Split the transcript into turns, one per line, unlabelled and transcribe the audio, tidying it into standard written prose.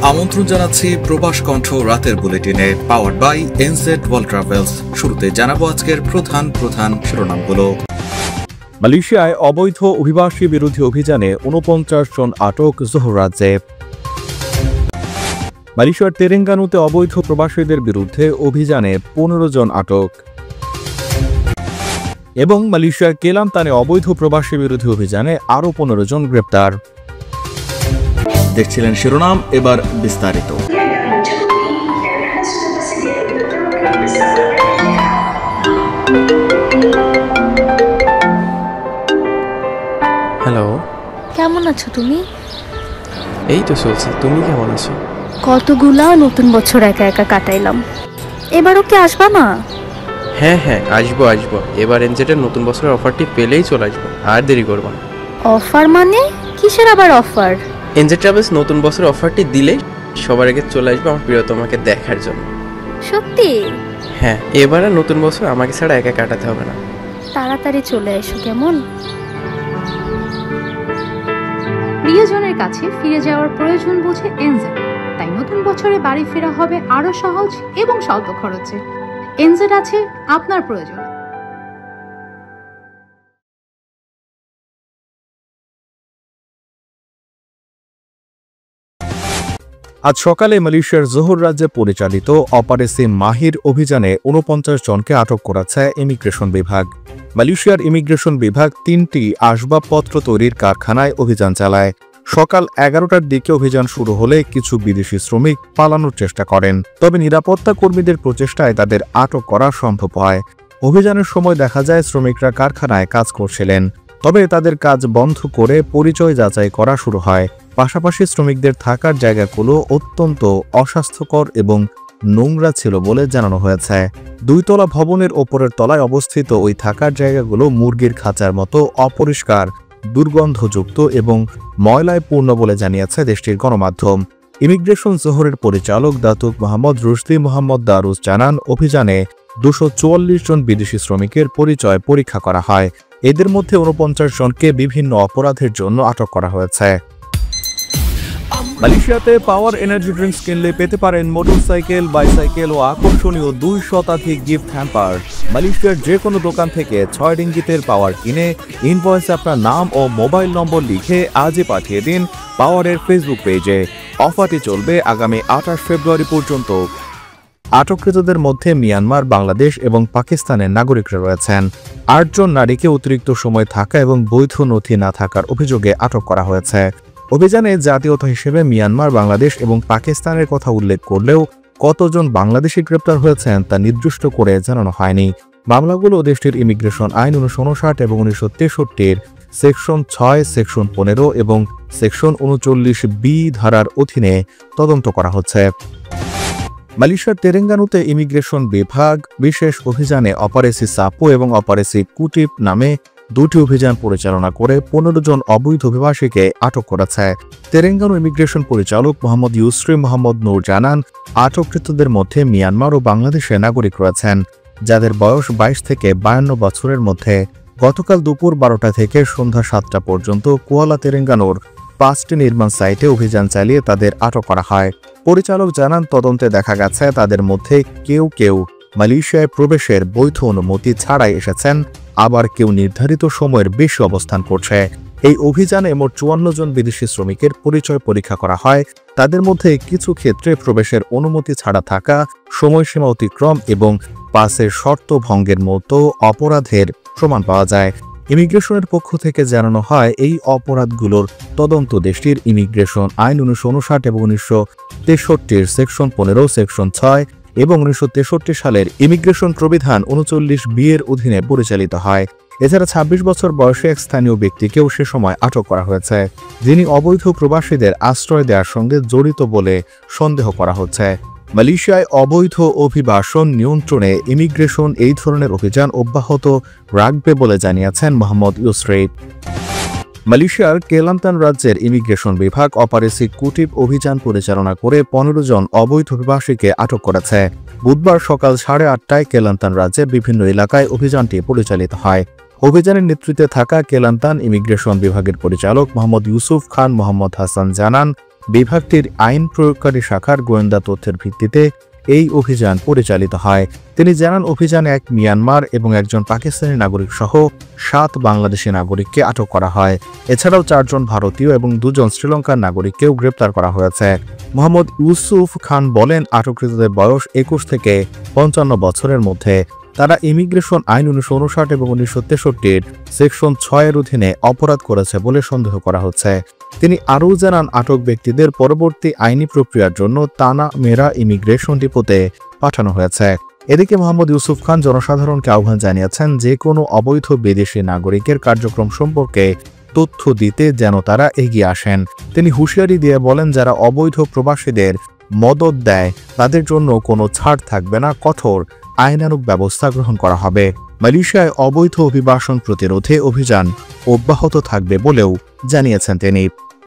আমন্ত্রণ জানাচ্ছি প্রবাস কণ্ঠ রাতের বুলেটিনে, powered by NZ world travels. শুরুতে জানাবো আজকের প্রধান শিরোনামগুলো।
মালয়েশিয়ায় অবৈধ অভিবাসী বিরোধী অভিযানে ৪৯ জন আটক জোহর রাজ্যে। মালয়েশিয়ার তেরেঙ্গানুতে অবৈধ প্রবাসীদের বিরুদ্ধে অভিযানে ১৫ জন আটক। এবং মালয়েশিয়ার কেলান্তানে অবৈধ প্রবাসী বিরোধী অভিযানে আরও ১৫ জন গ্রেপ্তার।
দেখছিলেন শিরোনাম, এবার বিস্তারিত।
হ্যালো,
কেমন আছো তুমি?
এই তো চলছে। তুমি কেমন আছো?
কতগুলা নতুন বছর একা একা কাটাইলাম, এবারও কি আসবা না?
হ্যাঁ আসবো। এবার এনজেটের নতুন বছরের অফারটি পেলেই চলে আসবো, আর দেরি করবো না।
অফার মানে কিসের আবার অফার?
এনজেড ট্রাভেলস নতুন বছরের অফারটি দিলে সবার আগে চলে আসবো আমার প্রিয়তমাকে দেখার জন্য।
সত্যি?
হ্যাঁ, এবার আর নতুন বছর আমাকে ছাড়া একা কাটাতে হবে না।
তাড়াতাড়ি চলে এসো কেমন?
প্রিয়জনের কাছে ফিরে যাওয়ার প্রয়োজন বুঝে এনজেড, তাই নতুন বছরে বাড়ি ফেরা হবে আরো সহজ এবং স্বল্প খরচে। এনজেড আছে আপনার প্রয়োজন।
আজ সকালে মালয়েশিয়ার জোহর রাজ্যে পরিচালিত অপারেশন মাহির অভিযানে ৪৯ জনকে আটক করেছে ইমিগ্রেশন বিভাগ। মালয়েশিয়ার ইমিগ্রেশন বিভাগ ৩টি আসবাবপত্র তৈরির কারখানায় অভিযান চালায়। সকাল ১১টার দিকে অভিযান শুরু হলে কিছু বিদেশি শ্রমিক পালানোর চেষ্টা করেন, তবে নিরাপত্তা কর্মীদের প্রচেষ্টায় তাদের আটক করা সম্ভব হয়। অভিযানের সময় দেখা যায় শ্রমিকরা কারখানায় কাজ করছিলেন, তবে তাদের কাজ বন্ধ করে পরিচয় যাচাই করা শুরু হয়। পাশাপাশি শ্রমিকদের থাকার জায়গাগুলো অত্যন্ত অস্বাস্থ্যকর এবং নোংরা ছিল বলে জানানো হয়েছে। ২ তলা ভবনের ওপরের তলায় অবস্থিত ওই থাকার জায়গাগুলো মুরগির খাঁচার মতো অপরিষ্কার, দুর্গন্ধযুক্ত এবং ময়লায় পূর্ণ বলে জানিয়েছে দেশটির গণমাধ্যম। ইমিগ্রেশন জোহরের পরিচালক দাতুক মোহাম্মদ রুশদি মোহাম্মদ দারুস জানান, অভিযানে ২৪৪ জন বিদেশি শ্রমিকের পরিচয় পরীক্ষা করা হয়। এদের মধ্যে ৪৯ জনকে বিভিন্ন অপরাধের জন্য আটক করা হয়েছে। মালয়েশিয়াতে পাওয়ার এনার্জি ড্রিঙ্কস কিনলে পেতে পারেন মোটরসাইকেল, বাইসাইকেল ও আকর্ষণীয় ২ শতাধিক গিফট হ্যাম্পার। মালয়েশিয়ার যে কোনো দোকান থেকে ৬ রিঙ্গিতের পাওয়ার কিনে ইনভয়েসে আপনার নাম ও মোবাইল নম্বর লিখে আজই পাঠিয়ে দিন পাওয়ারের ফেসবুক পেজে। অফারটি চলবে আগামী ২৮ ফেব্রুয়ারি পর্যন্ত। আটককৃতদের মধ্যে মিয়ানমার, বাংলাদেশ এবং পাকিস্তানের নাগরিকরা রয়েছেন। ৮ জন নারীকে অতিরিক্ত সময় থাকা এবং বৈধ নথি না থাকার অভিযোগে আটক করা হয়েছে। অভিযানে জাতীয়তা হিসেবে মিয়ানমার, বাংলাদেশ এবং পাকিস্তানের কথা উল্লেখ করলেও কতজন বাংলাদেশি গ্রেপ্তার হয়েছেন তা নির্দিষ্ট করে জানানো হয়নি। মামলাগুলো দেশটির ইমিগ্রেশন আইন ১৯৫৯ এবং ১৯৬৩-এর সেকশন ৬, সেকশন ১৫ এবং সেকশন ৩৯B ধারার অধীনে তদন্ত করা হচ্ছে। মালয়েশিয়ার তেরেঙ্গানুতে ইমিগ্রেশন বিভাগ বিশেষ অভিযানে অপারেশন সাপো এবং অপারেশন কুটিপ নামে ২টি অভিযান পরিচালনা করে ১৫ জন অবৈধ অভিবাসীকে আটক করেছে। তেরেঙ্গানু ইমিগ্রেশন পরিচালক মোহাম্মদ ইউসরি মোহাম্মদ নূর জানান, আটককৃতদের মধ্যে মিয়ানমার ও বাংলাদেশের নাগরিক রয়েছেন, যাদের বয়স ২২ থেকে ৫২ বছরের মধ্যে। গতকাল দুপুর ১২টা থেকে সন্ধ্যা ৭টা পর্যন্ত কুয়ালা তেরেঙ্গানুর ৫টি নির্মাণ সাইটে অভিযান চালিয়ে তাদের আটক করা হয়। পরিচালক জানান, তদন্তে দেখা গেছে তাদের মধ্যে কেউ মালয়েশিয়ায় প্রবেশের বৈধ অনুমতি ছাড়াই এসেছেন, আবার কেউ নির্ধারিত সময়ের বেশি অবস্থান করছে। এই অভিযানে মোট ৫৪ জন বিদেশি শ্রমিকের পরিচয় পরীক্ষা করা হয়। তাদের মধ্যে কিছু ক্ষেত্রে প্রবেশের অনুমতি ছাড়া থাকা, সময়সীমা অতিক্রম এবং পাসের শর্ত ভঙ্গের মতো অপরাধের প্রমাণ পাওয়া যায়। ইমিগ্রেশনের পক্ষ থেকে জানানো হয়, এই অপরাধগুলোর তদন্ত দেশটির ইমিগ্রেশন আইন ১৯৫৯ এবং ১৯৬৩-এর সেকশন ১৫, সেকশন ৬ এবং ১৯৬৩ সালের ইমিগ্রেশন প্রবিধান ৩৯B এর অধীনে পরিচালিত হয়। এছাড়া ২৬ বছর বয়সে এক স্থানীয় ব্যক্তিকেও সে সময় আটক করা হয়েছে, যিনি অবৈধ প্রবাসীদের আশ্রয় দেওয়ার সঙ্গে জড়িত বলে সন্দেহ করা হচ্ছে। মালয়েশিয়ায় অবৈধ অভিবাসন নিয়ন্ত্রণে ইমিগ্রেশন এই ধরনের অভিযান অব্যাহত রাখবে বলে জানিয়েছেন মোহাম্মদ ইউসরি। মালয়েশিয়ার কেলান্তান রাজ্যের ইমিগ্রেশন বিভাগ অপারেশন কুটিপ অভিযান পরিচালনা করে ১৫ জন অবৈধ অভিবাসীকে আটক করেছে। বুধবার সকাল ৮:৩০টায় কেলান্তান রাজ্যের বিভিন্ন এলাকায় অভিযানটি পরিচালিত হয়। অভিযানের নেতৃত্বে থাকা কেলান্তান ইমিগ্রেশন বিভাগের পরিচালক মোহাম্মদ ইউসুফ খান মোহাম্মদ হাসান জানান, বিভাগটির আইন প্রয়োগকারী শাখার গোয়েন্দা তথ্যের ভিত্তিতে এই অভিযান পরিচালিত হয়। তিনি জানান, অভিযানে এক মিয়ানমার এবং একজন পাকিস্তানি নাগরিক সহ 7 বাংলাদেশি নাগরিককে আটক করা হয়। এছাড়াও 4 জন ভারতীয় এবং 2 জন শ্রীলঙ্কার নাগরিককেও গ্রেপ্তার করা হয়েছে। মোহাম্মদ ইউসুফ খান বলেন, আটককৃতদের বয়স 21 থেকে 55 বছরের মধ্যে। তারা ইমিগ্রেশন আইন 1959 এবং 1963 সেকশন 6 এর অধীনে অপরাধ করেছে বলে সন্দেহ করা হচ্ছে। তিনি আরও জানান, আটক ব্যক্তিদের পরবর্তী আইনি প্রক্রিয়ার জন্য তানা মেরা ইমিগ্রেশন ডিপোতে পাঠানো হয়েছে। এদিকে মোহাম্মদ ইউসুফ খান জনসাধারণকে আহ্বান জানিয়েছেন, যে কোনো অবৈধ বিদেশি নাগরিকের কার্যক্রম সম্পর্কে তথ্য দিতে যেন তারা এগিয়ে আসেন। তিনি হুঁশিয়ারি দিয়ে বলেন, যারা অবৈধ প্রবাসীদের মদদ দেয় তাদের জন্য কোনো ছাড় থাকবে না, কঠোর আইনানুগ ব্যবস্থা গ্রহণ করা হবে। মালয়েশিয়ায় অবৈধ অভিবাসন প্রতিরোধে অভিযান অব্যাহত থাকবে বলেও জানিয়েছেন তিনি।